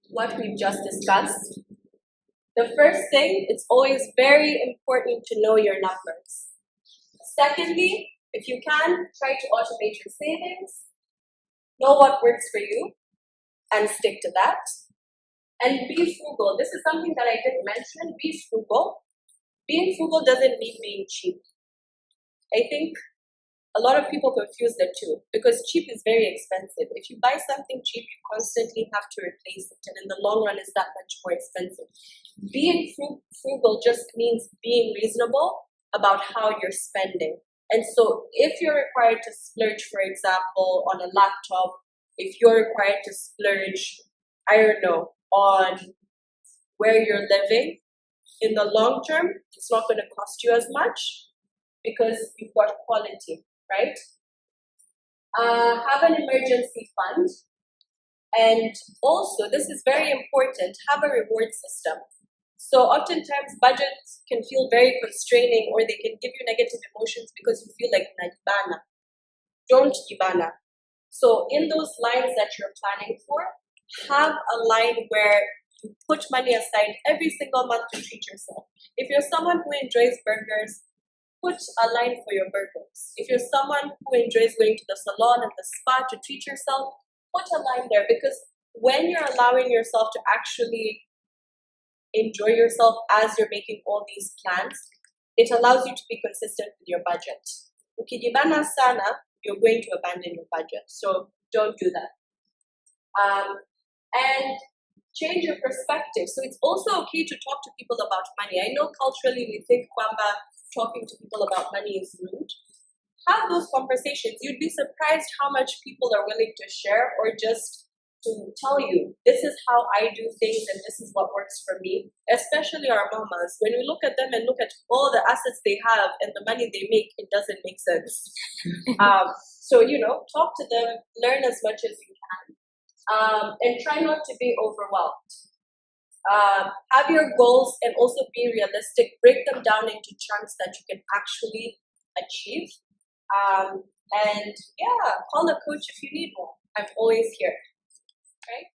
what we've just discussed. The first thing, it's always very important to know your numbers. Secondly, if you can, try to automate your savings, know what works for you, and stick to that. And be frugal. This is something that I didn't mention. Be frugal. Being frugal doesn't mean being cheap. I think a lot of people confuse the two because cheap is very expensive. If you buy something cheap, you constantly have to replace it, and in the long run, it's that much more expensive. Being frugal just means being reasonable about how you're spending. And so if you're required to splurge, for example, on a laptop, if you're required to splurge, I don't know, on where you're living, in the long term, it's not going to cost you as much because you've got quality, right? Have an emergency fund. And also, this is very important, have a reward system. So oftentimes budgets can feel very constraining or they can give you negative emotions because you feel like najibana. Don't ibana. So in those lines that you're planning for, have a line where you put money aside every single month to treat yourself. If you're someone who enjoys burgers, put a line for your burgers. If you're someone who enjoys going to the salon and the spa to treat yourself, put a line there, because when you're allowing yourself to actually enjoy yourself as you're making all these plans, it allows you to be consistent with your budget. Ukijibana sana, you're going to abandon your budget. So don't do that. And change your perspective. So it's also okay to talk to people about money. I know culturally we think kwamba talking to people about money is rude. Have those conversations. You'd be surprised how much people are willing to share or just to tell you, this is how I do things and this is what works for me. Especially our mamas. When we look at them and look at all the assets they have and the money they make, it doesn't make sense. So, talk to them, learn as much as you can. And try not to be overwhelmed. Have your goals and also be realistic. Break them down into chunks that you can actually achieve. And call a coach if you need one. I'm always here. Right?